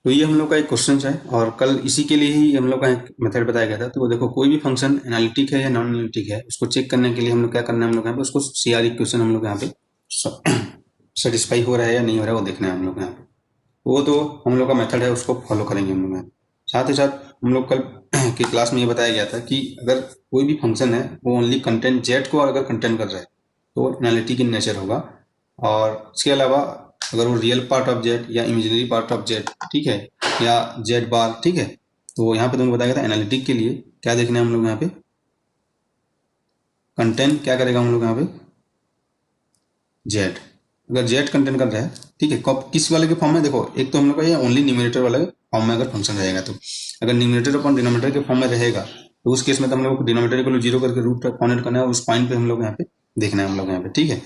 तो ये हम लोग का एक क्वेश्चन है और कल इसी के लिए ही हम लोग का एक मेथड बताया गया था। तो देखो कोई भी फंक्शन एनालिटिक है या नॉन एनालिटिक है, उसको चेक करने के लिए हम लोग क्या करना है, हम लोग यहाँ पे उसको CR इक्वेशन हम लोग यहाँ पे सेटिस्फाई हो रहा है या नहीं हो रहा है वो देखना है हम लोग यहाँ पे। वो तो हम लोग का मेथड है, उसको फॉलो करेंगे हम लोग यहाँ पे। साथ ही साथ हम लोग कल की क्लास में ये बताया गया था कि अगर कोई भी फंक्शन है वो ओनली कंटेंट जेड को अगर कंटेंट कर रहा है तो एनालिटिक इन नेचर होगा। और इसके अलावा अगर वो रियल पार्ट ऑफ जेड या इमेजिनरी पार्ट ऑफ जेड, ठीक है, या जेड बार, ठीक है, तो यहाँ पे तुमको बताया गया था एनालिटिक के लिए क्या देखना है हम लोग यहाँ पे, कंटेंट क्या करेगा हम लोग यहाँ पे, जेड। अगर जेड कंटेंट कर रहा है, ठीक है, कब किस वाले के फॉर्म में, देखो एक तो हम लोग का ये ओनली न्यूमरेटर वाले फॉर्म में अगर फंक्शन रहेगा, तो अगर न्यूमरेटर अपॉन डिनोमिनेटर के फॉर्म में रहेगा तो उस केस में तो हम लोग को डिनोमिनेटर को जीरो करके रूट फाइंड करना है, उस पॉइंट पे हम लोग यहाँ पे देखना है हम लोग यहाँ पे, ठीक है।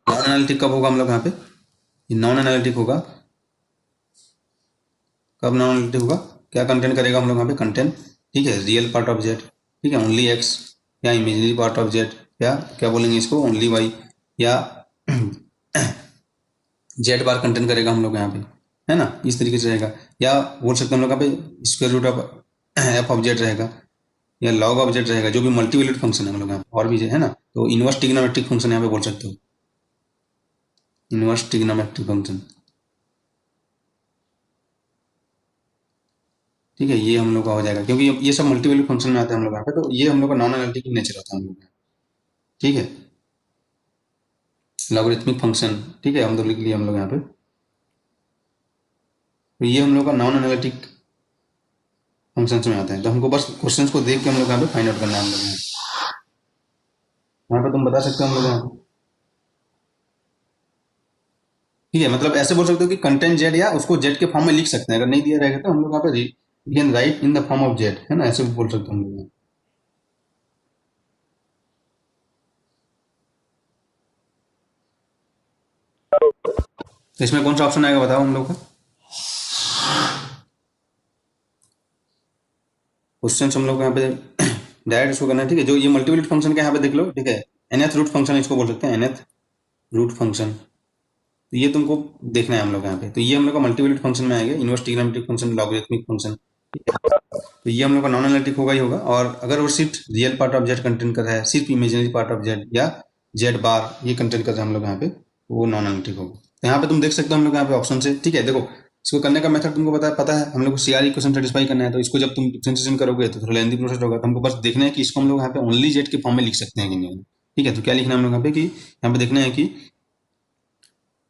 नॉन एनालिटिक कब होगा हम लोग यहाँ पे, ये नॉन एनालिटिक होगा कब, नॉन एनालिटिक होगा, क्या कंटेंट करेगा हम लोग यहाँ पे, कंटेंट, ठीक है, रियल पार्ट ऑफ जेड, ठीक है, ओनली एक्स, या इमेजिनरी पार्ट ऑफ जेड, या क्या बोलेंगे इसको, ओनली वाई, या जेड बार कंटेंट करेगा हम लोग यहाँ पे, है ना, इस तरीके से रहेगा। या बोल सकते हैं हम लोग यहाँ पे square root of f of z रहेगा, या लॉग ऑफ जेड रहेगा, जो भी मल्टी वैल्यूड फंक्शन है हम लोग यहाँ पे और भी है ना, तो इनवर्स ट्रिग्नोमेट्रिक फंक्शन यहाँ पे बोल सकते हो, इनवर्स ट्रिग्नोमेट्रिक फंक्शन, ठीक है, ये हम लोग का हो जाएगा क्योंकि ये सब मल्टी वैल्यूड फंक्शन में आते हैं हम लोग यहाँ पे, तो ये हम लोग का नॉन एनालिटिक नेचर होता है हम लोग यहाँ, ठीक है। लॉगरिथमिक फंक्शन, ठीक है, हम तो लिख लिए हम लोग यहाँ पे, तो ये हम लोग का नॉन एनालिटिक फंक्शंस में आते हैं। तो हमको बस क्वेश्चंस को देख के हम लोग यहाँ पे फाइंड आउट करना है हम लोग यहाँ पे तुम बता सकते हो हम लोग यहाँ पे, ठीक है, मतलब ऐसे बोल सकते हो कि कंटेंट जेड, या उसको जेड के फॉर्म में लिख सकते हैं, अगर नहीं दिया रहेगा तो हम लोग यहाँ पे we can write in the form of z, है ना, ऐसे भी बोल सकते हैं हम लोग यहाँ। तो इसमें कौन सा ऑप्शन आएगा बताओ हम लोग का, क्वेश्चन हम लोग यहाँ पे डायरेक्ट इसको करना है, ठीक है। जो ये मल्टीवैल्यूड फंक्शन का यहाँ पे देख लो, ठीक है, nth रूट फंक्शन इसको बोल सकते हैं, nth रूट फंक्शन, तो ये तुमको देखना है हम लोग यहाँ पे। तो ये हम लोग का मल्टीवैल्यूड फंक्शन में आएगा, inverse trigonometric function, logarithmic function, तो ये हम लोग का नॉन एनालिटिक होगा ही होगा। और अगर वो सिर्फ real part of Z content कर रहा है, सिर्फ इमेजिनरी पार्ट ऑफ जेड या जेड बार ये कंटेंट कर रहा है हम लोग यहाँ पे, तो वो नॉन एनालिटिक होगा। तो यहाँ पे तुम देख सकते हो हम लोग यहाँ पे ऑप्शन से, ठीक है, देखो इसको करने का मेथड तुमको पता है, हम लोग को CR इक्वेशन सेटिस्फाई करना है, तो इसको जब तुम डिफरेंशिएशन करोगे तो थोड़ा लेंथी प्रोसेस होगा, तो हमको बस देखना है कि इसको हम लोग यहाँ पे ओनली जेड के फॉर्म में लिख सकते हैं कि नहीं, ठीक है। तो क्या लिखना है हम लोग यहाँ पे, कि यहाँ पे देखना है कि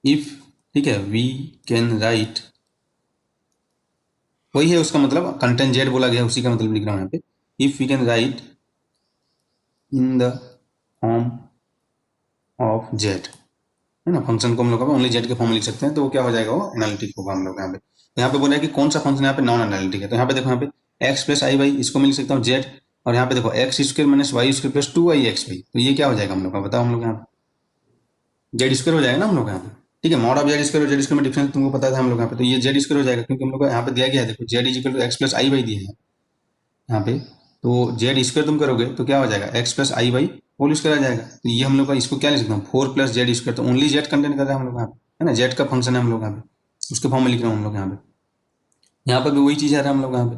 इफ, ठीक है, वी कैन राइट, वही है उसका मतलब, कंटेंट जेड बोला गया उसी का मतलब लिख रहा हूँ यहाँ पे, if we can write in the form of z, है ना, फंक्शन को हम लोग ओनली जेड के फॉर्म में लिख सकते हैं, तो वो क्या हो जाएगा, वो एनालिटिक होगा हम लोग यहाँ पे। तो यहाँ पे बोला है कि कौन सा फंक्शन यहाँ पे नॉन एनालिटिक है, तो यहाँ पे देखो, यहाँ पे एक्स प्लस आई वाई, इसको मैं लिख सकता हूँ जेड, और यहाँ पे देखो x square minus y square plus 2 i x y, तो ये क्या हो जाएगा हम लोग का, बताओ हम लोग यहाँ पे जेड स्क्र हो जाएगा ना हम लोग यहाँ पे, ठीक है, मॉड ऑफ जेड स्क्र और जेड स्क्र में डिफरेंस तुमको पता था हम लोग यहाँ पे, तो ये जेड स्क्र हो जाएगा क्योंकि हम लोग को यहाँ पे दिया गया है, देखो z is equal to x plus i y दिया है यहाँ पे, तो जेड स्क्वायर तुम करोगे तो क्या हो जाएगा, x plus i Y whole square आ जाएगा। तो ये हम लोग का इसको क्या लिख सकता हूँ, 4 प्लस जेड स्क्वायर, तो ओनली जेड कंटेंट कर रहे हैं हम लोग यहाँ पे, है ना, जेड का फंक्शन है हम लोग यहाँ पे, उसके फॉर्म में लिख रहे हैं हम लोग यहाँ पे। यहाँ पर भी वही चीज़ आ रहा है हम लोग यहाँ पे,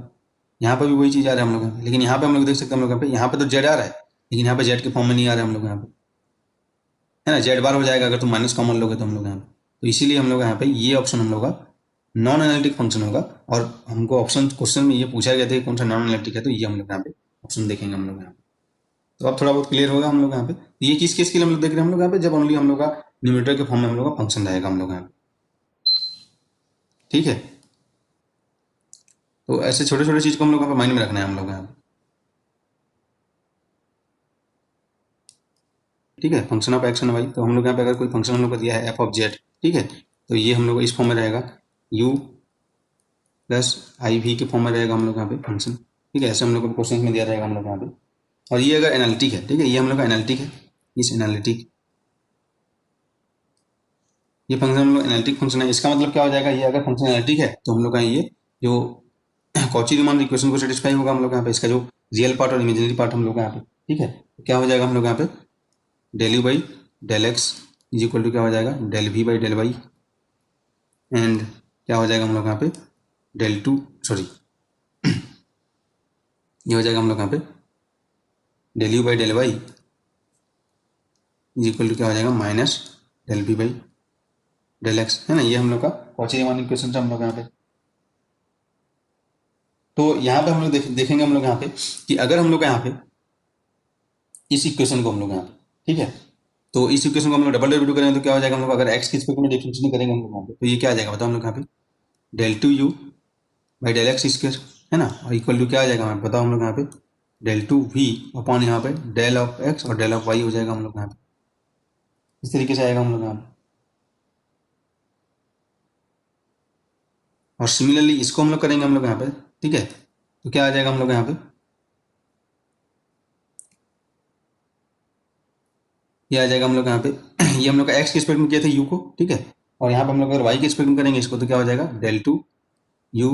यहाँ पर भी वही चीज़ आ रहा है हम लोग यहाँ पे, लेकिन यहाँ पे हम लोग देख सकते हैं हम लोग यहाँ पे तो जेड आ रहा है, लेकिन यहाँ पे जेड के फॉर्म में नहीं आ रहा है हम लोग यहाँ पे, है ना, जेड बार हो जाएगा अगर तुम माइनस कॉमन लोगे तो हम लोग यहाँ पे। तो इसीलिए हम लोग यहाँ पे ये ऑप्शन हम लोग का नॉन एनालिटिक फंक्शन होगा। और हमको ऑप्शन क्वेश्चन में ये पूछा गया था कि कौन सा नॉन एनालिटिक है, तो ये हम लोग यहाँ पे ऑप्शन देखेंगे हम लोग यहाँ पे। तो अब थोड़ा बहुत क्लियर होगा हम लोग यहाँ पे। ये किस केस के लिए हम लोग देख रहे हैं हम लोग यहाँ पे, जब ओनली हम लोग का न्यूमरेटर के फॉर्म में हम लोग का फंक्शन रहेगा हम लोग यहाँ पे, ठीक है। तो ऐसे छोटे छोटे चीज को हम लोग यहाँ पे माइंड में रखना है हम लोग यहाँ पे, ठीक है। Function of x and y, तो हम लोग यहाँ पे अगर कोई फंक्शन हम लोग को दिया है एफ ऑफ जेड, ठीक है, तो ये हम लोग इस फॉर्म में रहेगा, यू प्लस आई वी के फॉर्म में रहेगा हम लोग यहाँ पे फंक्शन, ठीक है, ऐसे हम लोग को क्वेश्चन में दिया रहेगा हम लोग यहाँ पे। और ये अगर एनालिटिक है, ठीक है, ये हम लोग का एनालिटिक है, इस एनालिटिक, ये फंक्शन हम लोग एनालिटिक फंक्शन है, इसका मतलब क्या हो जाएगा, ये अगर फंक्शन एनालिटिक है तो हम लोग का ये जो कॉची रीमान इक्वेशन को सेटिस्फाई होगा हम लोग यहाँ पे, इसका जो रियल पार्ट और इमेजिनरी पार्ट हम लोग यहाँ पे, ठीक है, तो क्या हो जाएगा हम लोग यहाँ पे, del you by del x is equal to क्या हो जाएगा, del v by del y, and क्या हो जाएगा हम लोग यहाँ पे डेल टू, सॉरी ये हो जाएगा हम लोग यहाँ पे del you by del y is equal to क्या हो जाएगा minus del v by del x, है ना। ये हम लोग का कॉची-रीमान इक्वेशन है हम लोग यहाँ पे। तो यहाँ पे हम लोग देखेंगे हम लोग यहाँ पे कि अगर हम लोग यहाँ पे इस इक्वेशन को हम लोग यहाँ पे, ठीक है, तो इस इक्वेशन को हम लोग डबल डेरिवेटिव करेंगे तो क्या हो जाएगा हम लोग, अगर एक्स की रिस्पेक्ट में डिफरेंशिएट करेंगे हम लोग यहाँ पे तो ये क्या आ जाएगा बताओ हम लोग यहाँ पे del two you by del x square, है ना, और इक्वल टू क्या आ जाएगा हमें बताओ हम लोग यहाँ पे डेल टू वी अपॉन यहाँ पे डेल ऑफ एक्स और डेल ऑफ वाई हो जाएगा हम लोग यहाँ पे। इस तरीके से आएगा हम लोग यहाँ पे। और सिमिलरली इसको हम लोग करेंगे हम लोग यहाँ पे, ठीक है, तो क्या आ जाएगा हम लोग यहाँ पे, ये आ जाएगा हम लोग यहाँ पे ये हम लोग का एक्स के रिस्पेक्ट में किया था यू को, ठीक है, और यहाँ पे हम लोग अगर वाई के रिस्पेक्ट में करेंगे इसको तो क्या हो जाएगा del two you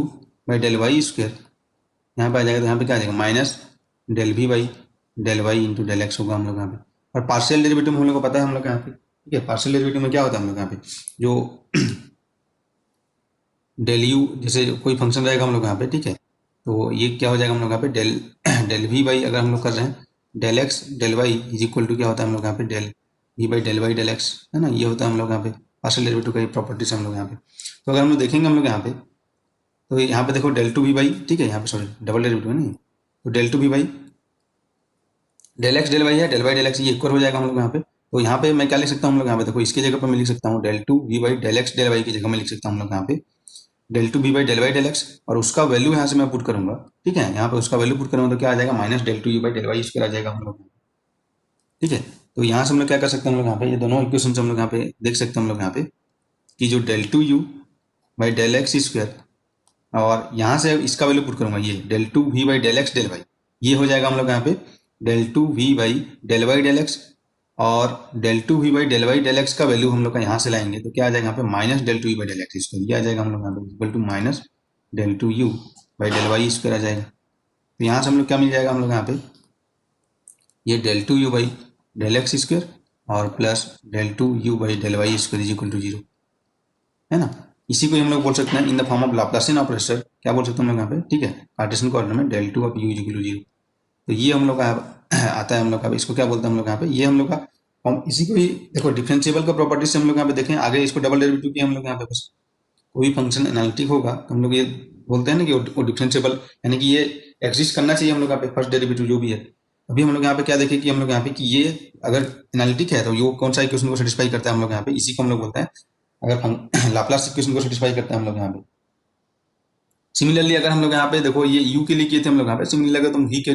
by del Y square, यहाँ पे आ जाएगा तो यहाँ पे क्या आ जाएगा minus del v by del y into del x होगा हम लोग यहाँ पे। और पार्शियल डेरिवेटिव हम लोग को पता है हम लोग यहाँ पे, ठीक है, पार्शियल डेरिवेटिव में क्या होता है हम लोग यहाँ पे जो डेल यू जैसे कोई फंक्शन रहेगा हम लोग यहाँ पे, ठीक है, तो ये क्या हो जाएगा हम लोग यहाँ पे डेल डेल वी बाई अगर हम लोग कर रहे हैं del x del y is equal to क्या होता है हम लोग यहाँ पे del v by del Y del x, है ना, ये होता है हम लोग यहाँ पे पार्शियल डेरिवेटिव का ये प्रॉपर्टीज हम लोग यहाँ पे। तो अगर हम लोग देखेंगे हम लोग यहाँ पे तो यहाँ पे देखो डेल टू वी बाई, ठीक है, यहाँ पे सॉरी डबल डेरिवेटिव नहीं, तो del two we by del x del y है, डेल वाई डेल एक्स ये इक्वल हो जाएगा हम लोग यहाँ पे। तो यहाँ पे मैं क्या लिख सकता हूँ हम लोग यहाँ पे देखो इसकी जगह पर मैं लिख सकता हूँ del two we by del x del y की जगह मैं लिख सकता हूँ हम लोग यहाँ पे del two we by del Y del x, और उसका वैल्यू यहाँ से मैं पुट करूंगा, ठीक है, यहाँ पे उसका वैल्यू पुट करूंगा तो क्या आ जाएगा minus del two you by del Y square आ जाएगा हम लोग, ठीक है। तो यहाँ से हम लोग क्या कर सकते हैं हम लोग यहाँ पे ये दोनों इक्वेशन हम लोग यहाँ पे देख सकते हैं हम लोग यहाँ पे कि जो del two you by del x square और यहाँ से इसका वैल्यू पुट करूंगा ये del two we by del x del Y, ये हो जाएगा हम लोग यहाँ पे del two we by del Y del x, और del two we by del Y del X का वैल्यू हम लोग का यहाँ से लाएंगे तो क्या आ जाएगा यहाँ पे minus del two we by del x square, ये आ जाएगा हम लोग यहाँ पे equal to minus del two you by del Y square आ जाएगा। तो यहाँ से हम लोग क्या मिल जाएगा हम लोग यहाँ पे ये del two you by del x square और plus del two you by del Y square is equal to zero, है ना। इसी को हम लोग बोल सकते हैं in the form of Laplacian operator, क्या बोल सकते हैं हम लोग यहाँ पे, ठीक है, कार्टेशियन कोऑर्डिनेट में del two of u is equal to zero. तो ये हम लोग का आता है हम लोग का, इसको क्या बोलते हैं हम लोग यहाँ पे, ये हम लोग का हम इसी को ही देखो डिफरेंशिएबल का प्रॉपर्टी से हम लोग यहाँ पे देखें आगे इसको डबल डेरिवेटिव की हम लोग यहाँ पे बस कोई फंक्शन एनालिटिक होगा तो हम लोग ये बोलते हैं ना कि वो डिफरेंशिएबल यानी कि ये एग्जिस्ट करना चाहिए हम लोग यहाँ पे फर्स्ट डेरिवेटिव जो भी है। अभी हम लोग यहाँ पे क्या देखें कि हम लोग यहाँ पे कि ये अगर एनालिटिक है तो ये कौन सा इक्वेशन को सेटिस्फाई करता है हम लोग यहाँ पे, इसी को हम लोग बोलते हैं अगर लाप्लास इक्वेशन को सेटिस्फाई करता है हम लोग यहाँ पे। सिमिलरली अगर हम लोग यहाँ पे देखो ये यू के लिए किए थे हम लोग यहाँ पे, सिमिलरली अगर तुम वी के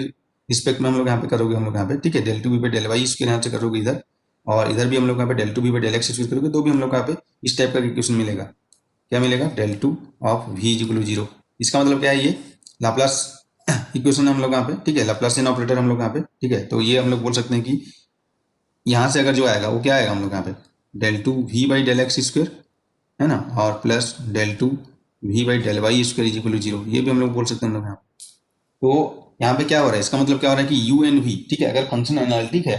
रिस्पेक्ट में हम लोग यहाँ पे करोगे हम लोग यहाँ पे, ठीक है, डेल टू वी पे डेल वाई इसके यहाँ से करोगे इधर, और इधर भी हम लोग यहाँ पे डेल टू वी पे डेल एक्स करोगे तो भी हम लोग यहाँ पे इस टाइप का इक्वेशन मिलेगा, क्या मिलेगा del two of v is equal to zero. इसका मतलब क्या है ये लाप्लास इक्वेशन हम लोग यहाँ पे, ठीक है, लाप्लासियन ऑपरेटर हम लोग यहाँ पे, ठीक है। तो ये हम लोग बोल सकते हैं कि यहाँ से अगर जो आएगा वो क्या आएगा हम लोग यहाँ पे del two we by del x square, है ना, और plus del two we by del Y square is equal to zero, ये भी हम लोग बोल सकते हैं हम लोग यहाँ। तो यहाँ पे क्या हो रहा है, इसका मतलब क्या हो रहा है कि यू एन वी, ठीक है, अगर फंक्शन एनालिटिक है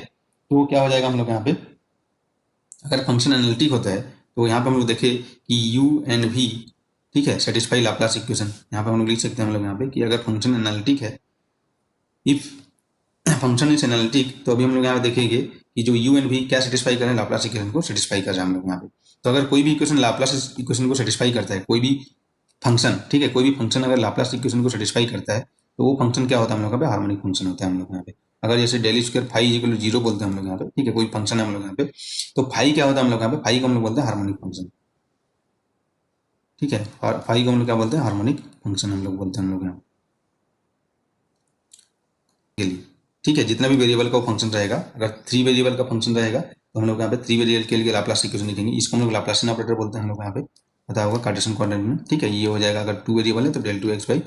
तो क्या हो जाएगा हम लोग यहाँ पे, अगर फंक्शन एनालिटिक होता है तो यहाँ पे हम लोग देखें कि यू एन वी, ठीक है, सेटिस्फाई लाप्लास इक्वेशन, यहाँ पे हम लोग लिख सकते हैं हम लोग यहाँ पे कि अगर फंक्शन एनालिटिक है, इफ फंक्शन इज एनालिटिक, तो अभी हम लोग यहाँ पे देखेंगे कि जो यू एन वी क्या सेटिस्फाई कर रहे हैं लाप्लास इक्वेशन को सेटिस्फाई कर रहे हैं हम लोग यहाँ पे। तो अगर कोई भी इक्वेशन लाप्लास इक्वेशन को सेटिस्फाई करता है, कोई भी फंक्शन, ठीक है, कोई भी फंक्शन अगर लाप्लास इक्वेशन को सेटिस्फाई करता है तो वो फंक्शन क्या होता है हम लोग यहाँ पे हार्मोनिक फंक्शन होता है हम लोग यहाँ पे। अगर जैसे del square phi equal to zero बोलते हैं हम लोग यहाँ पे, ठीक है, कोई फंक्शन है हम लोग यहाँ पे, तो फाई क्या होता है हम लोग यहाँ पे, फाई को हम लोग बोलते हैं हार्मोनिक फंक्शन, ठीक है, और फाई को हम लोग क्या बोलते हैं हार्मोनिक फंक्शन हम लोग बोलते हैं हम लोग यहाँ के लिए, ठीक है। जितना भी वेरिएबल का फंक्शन रहेगा, अगर थ्री वेरिएबल का फंक्शन रहेगा तो हम लोग यहाँ पे थ्री वेरिएबल के लिए लाप्लास इक्वेशन लिखेंगे, इसको हम लोग लाप्लासियन ऑपरेटर बोलते हैं हम लोग यहाँ पे, पता होगा कार्टेशियन कोऑर्डिनेट में, ठीक है। ये हो जाएगा अगर टू वेरिएबल है तो del two X by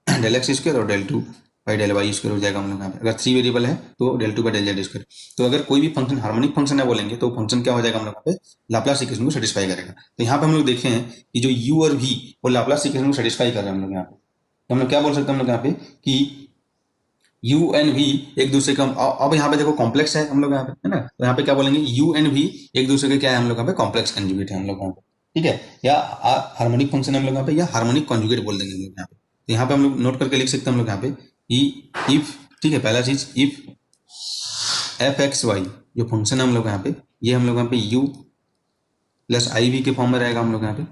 del x square और del two by del Y square हो जाएगा हम लोग यहाँ पे। अगर थ्री वेरिएबल है तो del two by del z square. तो अगर कोई भी फंक्शन हार्मोनिक फंक्शन है बोलेंगे तो फंक्शन क्या हो जाएगा हम लोग यहाँ पे लाप्लास इक्वेशन को सेटिस्फाई करेगा। तो यहाँ पे हम लोग देखे हैं कि जो यू और वी वो लाप्लास इक्वेशन को सेटिस्फाई कर रहे हैं हम लोग यहाँ पे। तो हम लोग क्या बोल सकते हैं हम लोग यहाँ पे कि यू एन वी एक दूसरे का, अब यहाँ पे देखो कॉम्प्लेक्स है हम लोग यहाँ पे, है ना, तो यहाँ पे क्या बोलेंगे यू एन वी एक दूसरे के क्या है हम लोग यहाँ पे कॉम्प्लेक्स कंजुगेट है हम लोग यहाँ पे, ठीक है, या हार्मोनिक फंक्शन हम लोग यहाँ पे, या हार्मोनिक कॉन्जुगेट बोल देंगे हम लोग यहाँ पे। तो यहाँ पे हम लोग नोट करके लिख सकते हैं हम लोग यहाँ पे इफ, ठीक है, पहला चीज इफ एफ एक्स वाई जो फंक्शन है हम लोग यहाँ पे, ये हम लोग यहाँ पे यू प्लस आई वी के फॉर्म में रहेगा हम लोग यहाँ पे।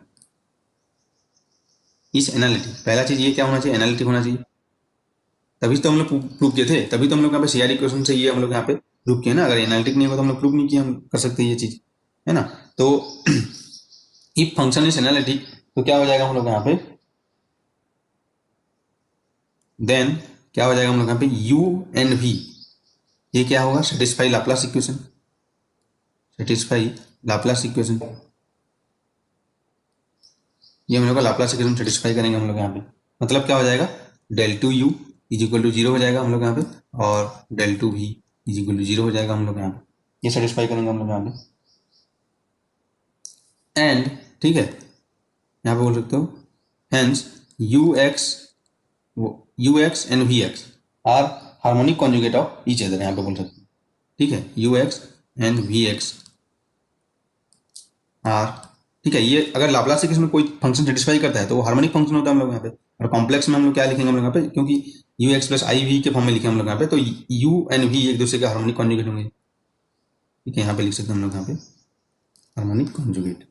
इस एनालिटिक, पहला चीज ये क्या होना चाहिए, एनालिटिक होना चाहिए, तभी तो हम लोग प्रूव किए थे, तभी तो हम लोग यहाँ पे सीआर इक्वेशन से ये हम लोग यहाँ पे प्रूव किए ना। अगर एनालिटिक नहीं होगा तो हम लोग प्रूव नहीं किए, हम कर सकते ये चीज, है ना। तो इफ फंक्शन इज एनालिटिक तो क्या हो जाएगा हम लोग यहाँ पे, देन क्या हो जाएगा हम लोग यहाँ पे यू एंड वी, ये क्या होगा, satisfy Laplace equation, satisfy Laplace equation, ये हम लोग का लाप्लास इक्वेशन सेटिस्फाई करेंगे हम लोग यहाँ पे। मतलब क्या हो जाएगा, del two u is equal to zero हो जाएगा हम लोग यहाँ पे, और del two v is equal to zero हो जाएगा हम लोग यहाँ पे, ये सेटिस्फाई करेंगे हम लोग यहाँ पे। एंड ठीक है, यहाँ पे बोल सकते हो hence u x and v x are harmonic conjugate of each other, यहाँ पे बोल सकते हैं, ठीक है, u x and v x are, ठीक है। ये अगर लाप्लास इक्वेशन में कोई फंक्शन सेटिस्फाई करता है तो वो हार्मोनिक फंक्शन होता है हम लोग यहाँ पे। और कॉम्प्लेक्स में हम लोग क्या लिखेंगे हम लोग यहाँ पे, क्योंकि u x plus i v के फॉर्म में लिखे हम लोग यहाँ पे, तो यू एंड वी एक दूसरे के हार्मोनिक कॉन्जुगेट होंगे, ठीक है, यहाँ पे लिख सकते हैं हम लोग यहाँ पे हार्मोनिक कॉन्जुगेट।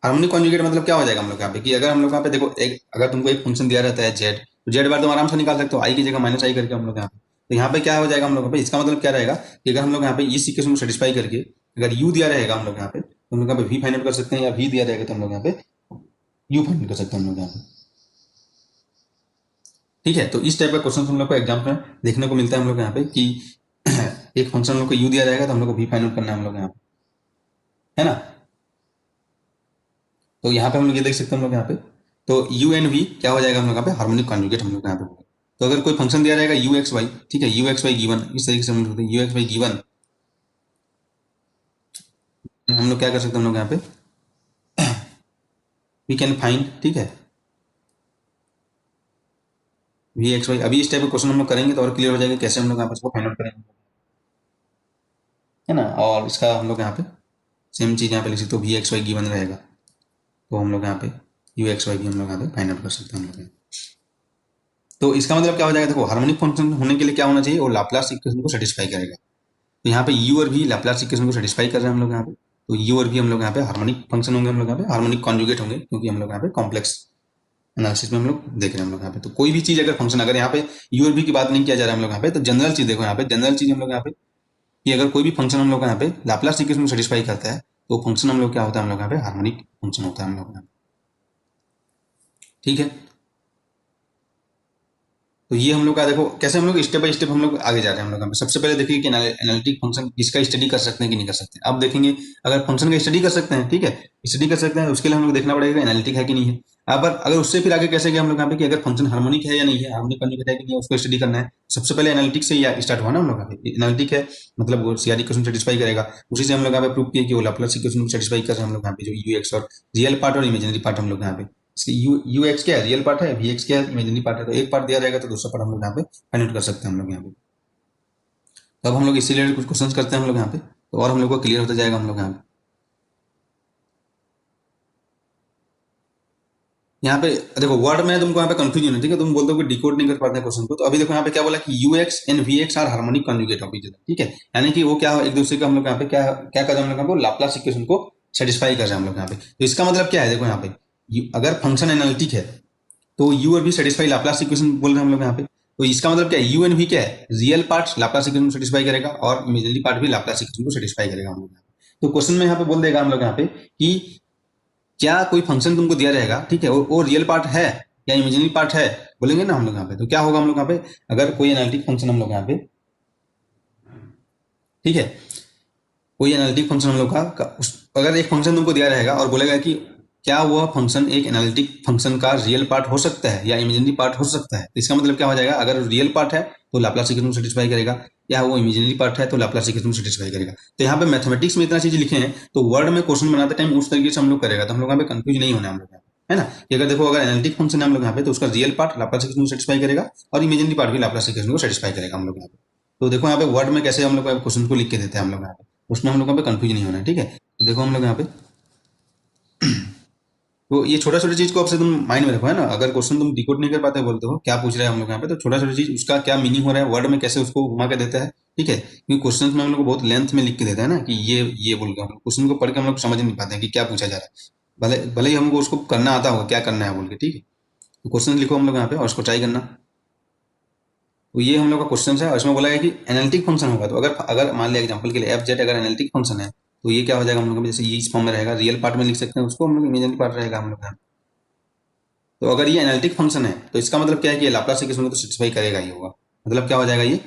हार्मोनिक कॉन्जुगेट मतलब क्या हो जाएगा हम लोग यहाँ पे, कि अगर हम लोग यहाँ पे देखो अगर तुमको एक फंक्शन दिया रहता है जेड, तो जेड बार तुम आराम से निकाल सकते हो आई की जगह माइनस आई करके हम लोग यहाँ पे। तो यहाँ पे क्या हो जाएगा हम लोग यहाँ पे, इसका मतलब क्या रहेगा कि अगर हम लोग यहाँ पे इस इक्वेशन को सेटिस्फाई करके अगर यू दिया रहेगा हम लोग यहाँ पे, तो हम लोग यहाँ पे वी फाइंड आउट कर सकते हैं, या वी दिया रहेगा तो हम लोग यहाँ पे यू फाइंड कर सकते हैं हम लोग यहाँ पे, ठीक है। तो इस टाइप का क्वेश्चन हम लोग को एग्जाम में देखने को मिलता है हम लोग यहाँ पे कि एक फंक्शन हम लोग को यू दिया रहेगा तो हम लोग को वी फाइंड आउट करना है हम लोग यहाँ पे, है ना। तो यहाँ पे हम लोग ये देख सकते हैं हम लोग यहाँ पे, तो यू एन वी क्या हो जाएगा हम लोग यहाँ पे, हार्मोनिक कॉन्जुगेट हम लोग यहाँ पे। तो अगर कोई फंक्शन दिया रहेगा यू एक्स वाई, ठीक है, यू एक्स वाई गिवन, इस तरीके से हम लोग यू एक्स वाई गिवन, हम लोग क्या कर सकते हैं हम लोग यहाँ पे वी कैन फाइंड, ठीक है, वी एक्स वाई। अभी इस टाइप का क्वेश्चन हम लोग करेंगे तो और क्लियर हो जाएगा कैसे हम लोग यहाँ पे इसको फाइंड आउट करेंगे, है ना। और इसका हम लोग यहाँ पे सेम चीज़ यहाँ पे लिख सकते हो, वी एक्स वाई गिवन रहेगा तो हम लोग यहाँ पे यू एक्स वाई भी हम लोग यहाँ पे फाइंड आउट कर सकते हैं हम लोग। तो इसका मतलब क्या हो जाएगा, देखो हार्मोनिक फंक्शन होने के लिए क्या होना चाहिए, वो लाप्लास इक्वेशन को सेटिस्फाई करेगा। तो यहाँ पे यू और भी लाप्लास इक्वेशन को सेटिस्फाई कर रहे हैं हम लोग यहाँ पे, तो यू और भी हम लोग यहाँ पे हार्मोनिक फंक्शन होंगे हम लोग यहाँ पे, हार्मोनिक कॉन्जुगेट होंगे, क्योंकि हम लोग यहाँ पे कॉम्प्लेक्स एनालिसिस में हम लोग देख रहे हैं हम लोग यहाँ पे। तो कोई भी चीज अगर फंक्शन, अगर यहाँ पे यू और भी की बात नहीं किया जा रहा है हम लोग यहाँ पे, तो जनरल चीज देखो यहाँ पे, जनरल चीज हम लोग यहाँ पे कि अगर कोई भी फंक्शन हम लोग यहाँ पे लाप्लास इक्वेशन को सेटिस्फाई करता है तो फंक्शन हम लोग क्या होता है, हम लोग यहाँ पे हार्मोनिक फंक्शन होता है हम लोग यहाँ पे, ठीक है। तो ये हम लोग का देखो कैसे हम लोग स्टेप बाय स्टेप हम लोग आगे जा रहे हैं हम लोग यहाँ पे। सबसे पहले देखिए कि एनालिटिक फंक्शन इसका स्टडी कर सकते हैं कि नहीं कर सकते। अब देखेंगे अगर फंक्शन का स्टडी कर सकते हैं, ठीक है, स्टडी कर सकते हैं, उसके लिए हम लोग देखना पड़ेगा एनालिटिक है कि नहीं है। अब अगर उससे फिर आगे कैसे गए हम लोग यहाँ पे कि अगर फंक्शन हार्मोनिक है या नहीं है, हार्मोनिक कॉन्जुगेट है कि नहीं है, उसको स्टडी करना है। सबसे पहले एनालिटिक से ही स्टार्ट हुआ ना हम लोग यहाँ पे, एनालिटिक है मतलब वो सीआर इक्वेशन सेटिस्फाई करेगा, उसी से हम लोग यहाँ पे प्रूव किए कि वो लाप्लास इक्वेशन को सेटिस्फाई कर रहे हैं हम लोग यहाँ पे, जो यू एक्स और रियल पार्ट और इमेजिनरी पार्ट हम लोग यहाँ पे। इसके यू एक्स क्या है, रियल पार्ट है, वी एक्स क्या है, इमेजिनरी पार्ट है। तो एक पार्ट दिया रहेगा तो दूसरा पार्ट हम लोग यहाँ पे फाइंड आउट कर सकते हैं हम लोग यहाँ पे। तो अब हम लोग इसी रिलेटेड कुछ क्वेश्चंस करते हैं हम लोग यहाँ पे, तो और हम लोग को क्लियर होता जाएगा हम लोग यहाँ पे। यहाँ पे देखो वर्ड में तुमको यहाँ पे कंफ्यूजन है, ठीक है, तुम बोलते हो कि डिकोड नहीं कर पाते क्वेश्चन को। तो अभी देखो यहाँ पे क्या बोला कि u x and v x are harmonic conjugate of each other, ठीक है, यानी कि वो क्या एक दूसरे का हम लोग यहाँ पे क्या क्या कर रहे हैं हम लोग यहाँ पे, लाप्लास इक्वेशन को सेटिस्फाई कर रहे हैं हम लोग यहाँ पे। तो इसका मतलब क्या है, देखो यहाँ पे अगर फंक्शन एनालिटिक है तो यू और भी सेटिस्फाई लाप्लास इक्वेशन बोल रहे हैं हम लोग यहाँ पे। तो इसका मतलब क्या है, यू एंड वी क्या है, रियल पार्ट लाप्लास इक्वेशन को सेटिस्फाई करेगा और इमेजिनरी पार्ट भी लाप्लास इक्वेशन को सेटिस्फाई करेगा हम लोग यहाँ पे। तो क्वेश्चन में यहाँ पे बोल देगा हम लोग यहाँ पे कि क्या कोई फंक्शन तुमको दिया रहेगा, ठीक है, वो रियल पार्ट है या इमेजिनरी पार्ट है, बोलेंगे ना हम लोग यहाँ पे। तो क्या होगा हम लोग यहाँ पे, अगर कोई एनालिटिक फंक्शन हम लोग यहाँ पे, ठीक है, कोई एनालिटिक फंक्शन हम लोग अगर एक फंक्शन तुमको दिया रहेगा और बोलेगा कि क्या वह फंक्शन एक एनालिटिक फंक्शन का रियल पार्ट हो सकता है या इमेजिनरी पार्ट हो सकता है। तो इसका मतलब क्या हो जाएगा, अगर रियल पार्ट है तो लाप्लास इक्वेशन को सेटिस्फाई करेगा, या वो इमेजिनरी पार्ट है तो लाप्लास इक्वेशन को सेटिस्फाई करेगा। तो यहाँ पे मैथमेटिक्स में इतना चीज लिखे हैं तो वर्ड में क्वेश्चन बनाते टाइम उस तरीके से हम लोग करेगा, तो हम लोग यहाँ पे कंफ्यूज नहीं होना हम लोग, है ना। कि अगर देखो अगर एनालिटिक फंक्शन है हम लोग यहाँ पे तो उसका रियल पार्ट लाप्लास इक्वेशन को सेटिस्फाई करेगा और इमेजिनरी पार्ट भी लाप्लास इक्वेशन को सेटिस्फाई करेगा हम लोग यहाँ पे। तो देखो यहाँ पे वर्ड में कैसे हम लोग क्वेश्चन को लिख के देते हैं हम लोग यहाँ पे, उसमें हम लोग यहाँ पे कंफ्यूज नहीं होना है, ठीक है। तो देखो हम लोग यहाँ पे तो ये छोटा छोटा चीज को आपसे तुम माइंड में रखो, है ना। अगर क्वेश्चन तुम डिकोड नहीं कर पाते, बोलते हो क्या पूछ रहे हैं हम लोग यहाँ पे, तो छोटा छोटा चीज उसका क्या मीनिंग हो रहा है, वर्ड में कैसे उसको घुमा के देता है, ठीक है। क्योंकि क्वेश्चन में हम लोग को बहुत लेंथ में लिख के देता है ना कि ये बोल के, हम क्वेश्चन को पढ़ के हम लोग समझ नहीं पाते हैं कि क्या पूछा जा रहा है। भले भले ही हमको उसको करना आता होगा क्या करना है बोल के, ठीक है। तो क्वेश्चन लिखो हम लोग यहाँ पे और उसको ट्राई करना। तो ये हम लोग का क्वेश्चन है और इसमें बोला है कि एनालिटिक फंक्शन होगा। तो अगर अगर मान लिया एग्जांपल के लिए एफ जेड अगर एनालिटिक फंक्शन है, तो ये क्या हो जाएगा हम लोग का, जैसे ये इस फॉर्म में रहेगा, रियल पार्ट में लिख सकते हैं उसको हम लोग, इमेजिनरी पार्ट रहेगा हम लोग का। तो अगर ये एनालिटिक फंक्शन है तो इसका मतलब क्या है कि ये लाप्लास इक्वेशन को तो सेटिस्फाई करेगा ही होगा। मतलब क्या हो जाएगा, ये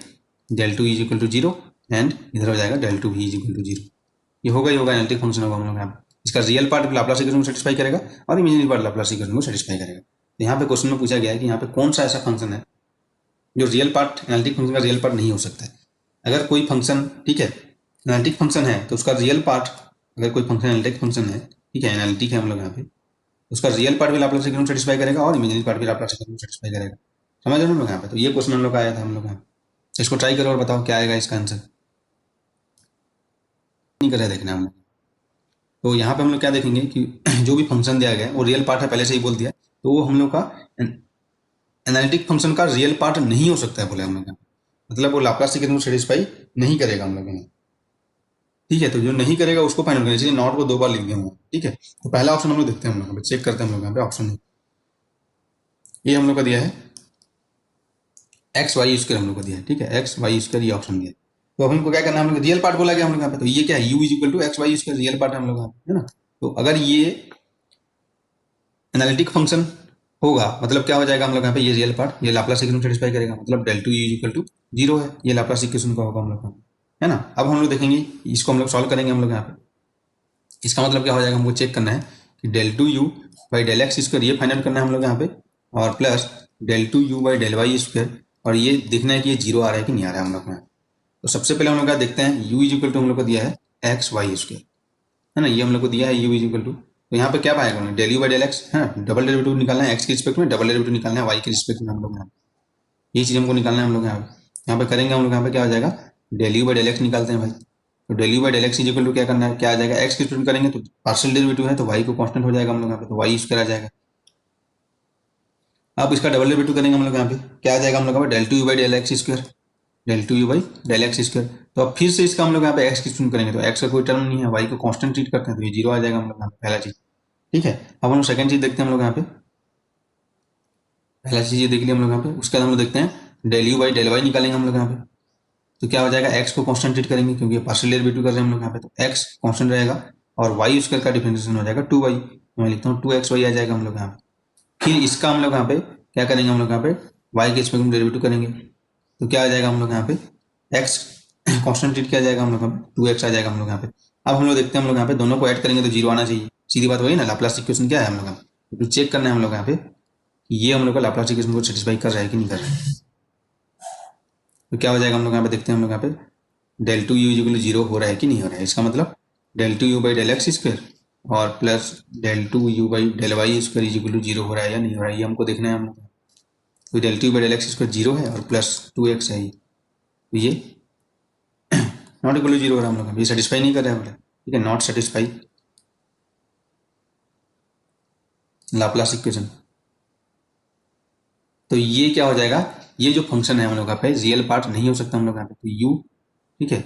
del 2 is equal to zero and इधर हो जाएगा del 2 भी इज इक्वल टू जीरो। ये होगा ही होगा, एनालिटिक फंक्शन होगा हम लोग यहाँ पे। इसका रियल पार्ट लाप्लास इक्वेशन को सेटिस्फाई करेगा और इमेजिनरी पार्ट लाप्लास इक्वेशन को सेटिस्फाई करेगा। तो यहाँ पे क्वेश्चन में पूछा गया है कि यहाँ पे कौन सा ऐसा फंक्शन है जो रियल पार्ट एनालिटिक फंक्शन का रियल पार्ट नहीं हो सकता है। अगर कोई फंक्शन, ठीक है, एनालिटिक फंक्शन है तो उसका रियल पार्ट, अगर कोई फंक्शन एनालिटिक फंक्शन है, ठीक है, एनालिटिक है हम लोग यहाँ पे, उसका रियल पार्ट भी लाप्लास इक्वेशन सेटिस्फाई करेगा और इमेजिनरी पार्ट भी लाप्लास इक्वेशन सेटिस्फाई करेगा। समझ रहे हो हम लोग यहाँ पे। तो ये क्वेश्चन हम लोग का आया था हम लोग यहाँ पे। इसको ट्राई करो और बताओ क्या आएगा इसका आंसर। नहीं कर रहे देखना हम लोग। तो यहाँ पे हम लोग क्या देखेंगे कि जो भी फंक्शन दिया गया है वो रियल पार्ट है, पहले से ही बोल दिया। तो वो हम लोग का एनालिटिक फंक्शन का रियल पार्ट नहीं हो सकता है बोले हम लोग यहाँ। मतलब वो लाप्लास इक्वेशन को सेटिस्फाई नहीं करेगा हम लोग यहाँ, ठीक है। तो जो नहीं करेगा उसको फाइनल करना चाहिए, नॉट को 2 बार लिख दिया हूँ, ठीक है। तो पहला ऑप्शन हम लोग देखते हैं, हम लोग चेक करते हैं हम लोग यहाँ पे ऑप्शन ये हम लोग का दिया है एक्स वाई स्क्वायर हम लोग को दिया है, ठीक है, एक्स वाई स्क्वायर ये ऑप्शन दिया है। तो अब हमको क्या करना है, हम लोग रियल पार्ट बोला गया हम लोग यहाँ पे। तो ये क्या है, u is equal to x y square real part है हम लोग यहाँ पे, है ना। तो अगर ये एनालिटिक फंक्शन होगा मतलब क्या हो जाएगा हम लोग यहाँ पे, ये रियल पार्ट ये लाप्लास इक्वेशन सेटिस्फाई करेगा, मतलब del 2 is equal to zero है, ये लाप्लास इक्वेशन का होगा हम लोग, है ना। अब हम लोग देखेंगे इसको हम लोग सॉल्व करेंगे हम लोग यहाँ पे। इसका मतलब क्या हो जाएगा, हमको चेक करना है कि del 2 you by del x square ये फाइनल करना है हम लोग यहाँ पे, और plus del 2 you by del Y square, और ये देखना है कि ये जीरो आ रहा है कि नहीं आ रहा है हम लोग में। तो सबसे पहले हम लोग क्या देखते हैं, u इज इक्वल टू हम लोग को दिया है एक्स वाई स्क्वायर, है ना, ये हम लोग को दिया है u इज इक्वल टू। तो यहाँ पे क्या पाएगा हमने, del you by del x, है ना, डबल डेरिवेटिव निकालना है एक्स के रिस्पेक्ट में, डबल डेरिवेटिव निकालना है वाई के रिस्पेक्ट में हम लोग यहाँ पे। ये चीज़ हमको निकालना है हम लोग यहाँ पे करेंगे हम लोग यहाँ पे, क्या हो जाएगा del you by del x निकालते हैं भाई। तो del you by del x is equal to क्या करना है, क्या आ जाएगा, एक्स के रिस्पेक्ट करेंगे तो पार्शियल डेरिवेटिव है तो वाई को कांस्टेंट हो जाएगा हम लोग यहाँ पे, तो वाई स्क्वायर आ जाएगा। अब इसका डबल डेरिवेटिव करेंगे हम लोग यहाँ पे, क्या आ जाएगा हम लोग यहाँ पे, del 2 you by del x square, del 2 you by del x square. तो अब फिर से इसका हम लोग यहाँ पे एक्स की स्टूडेंट करेंगे तो एक्स का कोई टर्म नहीं है, वाई को कांस्टेंट ट्रीट करते हैं तो ये जीरो आ जाएगा हम लोग यहाँ पे, पहला चीज, ठीक है। अब हम लोग सेकंड चीज देखते हैं हम लोग यहाँ पे, पहला चीज ये देख लिया हम लोग यहाँ पे, उसके बाद हम लोग देखते हैं del you by del y निकालेंगे हम लोग यहाँ पे। तो क्या हो जाएगा, एक्स को कांस्टेंट ट्रीट करेंगे क्योंकि पार्शियल डेरिवेटिव कर रहे हैं हम लोग यहाँ पे, तो एक्स कांस्टेंट रहेगा और वाई स्क्वायर का डिफरेंशिएशन हो जाएगा 2y, मैं लिखता हूँ 2xy आ जाएगा हम लोग यहाँ पे। फिर इसका हम लोग यहाँ पे क्या करेंगे, हम लोग यहाँ पे y के रिस्पेक्ट में डेरिवेटिव करेंगे तो क्या आ जाएगा हम लोग यहाँ पे, x कांस्टेंट ट्रीट किया जाएगा हम लोग यहाँ पे, 2x आ जाएगा हम लोग यहाँ पे। अब हम लोग देखते हैं हम लोग यहाँ पे दोनों को ऐड करेंगे तो जीरो आना चाहिए, सीधी बात वही ना, लाप्लास इक्वेशन क्या है हम लोग यहाँ पे, तो चेक करना है हम लोग यहाँ पे कि ये हम लोग का लाप्लास इक्वेशन को सेटिस्फाई कर रहा है कि नहीं कर रहा है। तो क्या हो जाएगा हम लोग यहाँ पे देखते हैं हम लोग यहाँ पे del 2 u is equal to zero हो रहा है कि नहीं हो रहा है। इसका मतलब del 2 you by del x square और plus del 2 you by del Y square is equal to zero हो रहा है या नहीं हो रहा है, ये हमको देखना है हम लोग। तो del 2 by del x square zero है और प्लस 2x है, तो ये नॉट इक्वल टू जीरो हो रहा है हम लोग, ये सेटिस्फाई नहीं कर रहा है बोले, ठीक है, नॉट सेटिस्फाई लाप्लास इक्वेशन। तो ये क्या हो जाएगा, ये जो फंक्शन है हम लोग पे रियल पार्ट नहीं हो सकता हम लोग यहाँ पे, तो यू, ठीक है,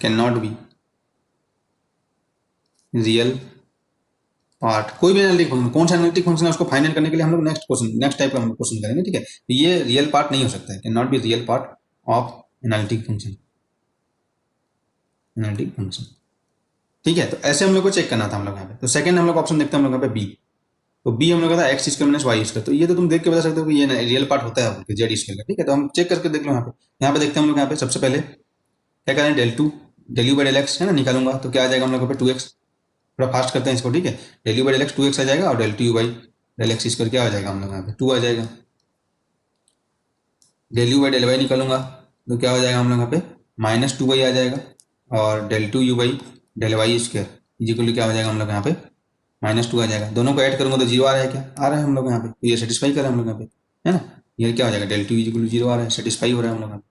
can not be real part. कोई भी एनालिटिक फंक्शन, कौन सा एनालिटिक फंक्शन है उसको फाइनल करने के लिए हम लोग नेक्स्ट टाइप का हम लोग क्वेश्चन करेंगे, ठीक है। तो ये रियल पार्ट नहीं हो सकता है, can not be real part of analytic function, analytic function, ठीक है। तो ऐसे हम लोग को चेक करना था हम लोग यहाँ पे। तो सेकंड हम लोग ऑप्शन देखते हैं हम लोग यहाँ पे बी। तो बी हम लोग का था x square minus y square, तो ये तो तुम देख के बता सकते हो कि ये रियल पार्ट होता है जेड स्क्वायर का, ठीक है। तो हम चेक करके देख लो यहाँ पे देखते हैं हम लोग यहाँ पे सबसे पहले क्या करें, del u by del x है ना, निकालूंगा तो क्या आ जाएगा हम लोग पे 2x, थोड़ा फास्ट करते हैं इसको, ठीक है। del u by del x 2x आ जाएगा और del 2 you by del x square क्या आ जाएगा हम लोग यहाँ पे 2 आ जाएगा। del u by del y निकालूंगा तो क्या हो जाएगा हम लोग यहाँ पे माइनस 2y आ जाएगा और del 2 you by del Y square is equal क्या हो जाएगा हम लोग यहाँ पे -2 आ जाएगा। दोनों को ऐड करूंगा तो जीरो आ रहा है, क्या आ रहा है हम लोग यहाँ पे, तो ये सेटिस्फाई कर रहे हैं हम लोग यहाँ पे, है ना। ये क्या हो जाएगा del 2 इजिकल जीरो आ रहा है, सेटिस्फाई हो रहा है हम लोग यहाँ पे।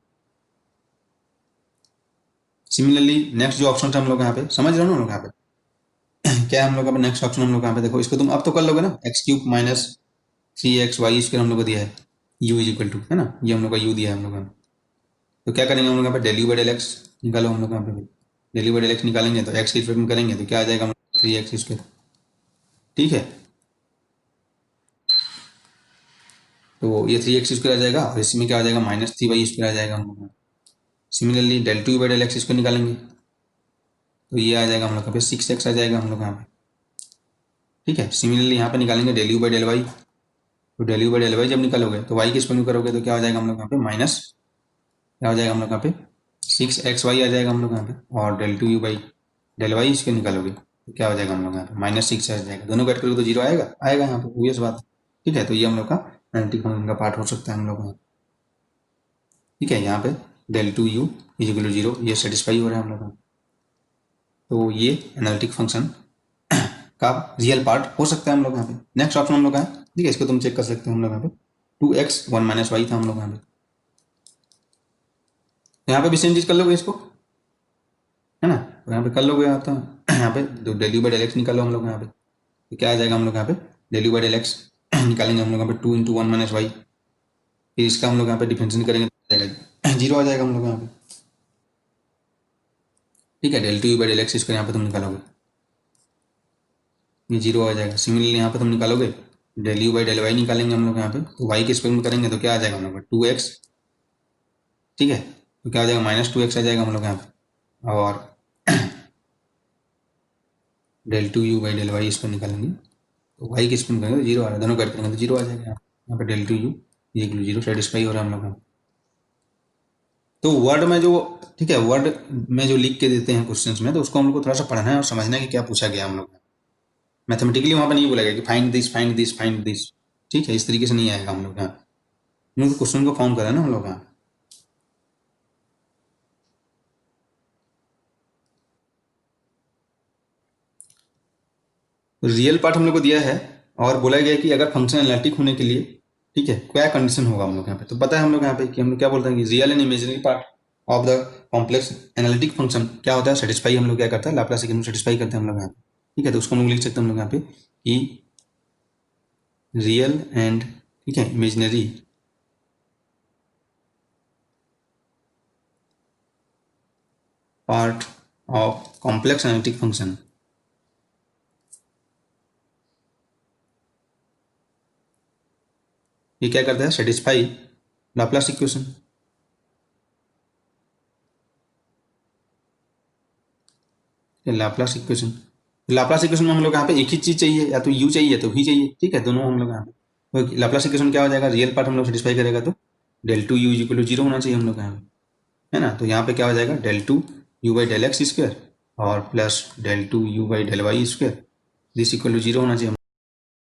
सिमिलरली नेक्स्ट जो ऑप्शन है हम लोग यहाँ पे समझ रहे हो ना हम लोग यहाँ पे क्या है हम लोग का नेक्स्ट ऑप्शन हम लोग यहाँ पे देखो, इसको तुम अब तो कर लोगे ना, x cube minus 3xy square हम लोग को दिया है, u इज इक्वल टू, है ना, ये हम लोग का u दिया है हम लोग का। तो क्या करेंगे हम लोग यहाँ पे, del you by del x निकालो हम लोग यहाँ पे, del you by del x निकालेंगे तो एक्स की रिस्पेक्ट में करेंगे तो क्या आ जाएगा, 3x स्क्वायर। ठीक है, तो ये 3x स्क्वायर आ जाएगा और इसमें क्या आ जाएगा, माइनस 3y स्क्वायर आ जाएगा हम लोग। Similarly del two by del x इसको निकालेंगे तो ये आ जाएगा हम लोग यहाँ पे 6x आ जाएगा हम लोग यहाँ पे। ठीक है, सिमिलरली यहाँ पे निकालेंगे del you by del Y, तो del you by del Y जब निकालोगे तो y की स्क्वायर करोगे तो क्या हो जाएगा हम लोग यहाँ पे, माइनस क्या हो जाएगा हम लोग यहाँ पे 6xy आ जाएगा हम लोग यहाँ पे, और del two you by del y इसके निकालोगे तो क्या हो जाएगा हम लोग यहाँ पे, -6 आ जाएगा। दोनों को ऐड करोगे तो जीरो आएगा, आएगा यहाँ पे, ऑब्वियस बात है। ठीक है, तो ये हम लोग का एनालिटिक फंक्शन का पार्ट हो सकता है हम लोग का। ठीक है, यहाँ पे del two u is equal to zero, ये सेटिस्फाई हो रहा है हम लोग का। तो ये एनालिटिक फंक्शन का रियल पार्ट हो सकता है हम लोग यहाँ पे। नेक्स्ट ऑप्शन हम लोग का है, ठीक है, इसको तुम चेक कर सकते हो हम लोग यहाँ पे 2x 1 माइनस वाई था हम लोग यहाँ पे। यहाँ पे भी सेम चीज कर लोगे इसको, है ना, तो यहाँ पे कर लोगे आप, तो यहाँ पे del you by del x निकालो हम लोग यहाँ पे, तो क्या आ जाएगा हम लोग यहाँ पे, del you by del x निकालेंगे हम लोग यहाँ पे 2 इंटू 1 माइनस वाई, फिर इसका हम लोग यहाँ पे डिफरेंशिएट करेंगे तो जीरो आ जाएगा हम लोग यहाँ पे। ठीक है, del two you by del x इसको यहाँ पे तुम निकालोगे, ये जीरो आ जाएगा। सिमिलरली यहाँ पे तुम निकालोगे del you by del y निकालेंगे हम लोग यहाँ पे, तो वाई के स्क्वायर में करेंगे तो क्या आ जाएगा हम लोग 2x। ठीक है, तो क्या आ जाएगा, -2x आ जाएगा हम लोग यहाँ पे, और del two you by del y इसको निकालेंगे तो वाई के स्क्वायर में करेंगे तो जीरो आ रहा है, दोनों कट करेंगे तो जीरो आ जाएगा यहाँ पे, del two u equal zero satisfy हो रहा है हम लोग का। तो वर्ड में जो, ठीक है, वर्ड में जो लिख के देते हैं क्वेश्चंस में, तो उसको हम लोग को थोड़ा सा पढ़ना है और समझना है कि क्या पूछा गया हम लोग। मैथमेटिकली वहाँ पर नहीं बोला गया कि find this find this find this. ठीक है, इस तरीके से नहीं आएगा हम लोग यहाँ, हम लोग क्वेश्चन को फॉर्म करा ना हम लोग यहाँ। रियल पार्ट हम लोग को दिया है और बोला गया कि अगर फंक्शन एनालिटिक होने के लिए, ठीक है, क्या कंडीशन होगा हम लोग यहाँ पे, तो पता है हम लोग यहाँ पे कि हम लोग क्या बोलते हैं कि real and imaginary part of the complex analytic function क्या होता है, सेटिस्फाई हम लोग क्या करता है, लाप्लास इक्वेशन सेटिस्फाई करते हैं हम लोग यहाँ पे। ठीक है, तो उसको हम लोग लिख सकते हैं हम लोग यहाँ पे कि रियल एंड, ठीक है, imaginary part of complex analytic function ये क्या करता है, satisfy Laplace equation. Laplace equation, Laplace equation में हम लोग यहाँ पे एक ही चीज चाहिए, या तो u चाहिए तो v चाहिए। ठीक है, दोनों हम लोग यहाँ पे, तो लाप्लास इक्वेशन क्या हो जाएगा, रियल पार्ट हम लोग सेटिस्फाई करेगा तो del two u equal to zero होना चाहिए हम लोग यहाँ पे, है ना। तो यहाँ पे क्या हो जाएगा, del two you by del x square और plus del two you by del Y square this equal to zero होना चाहिए।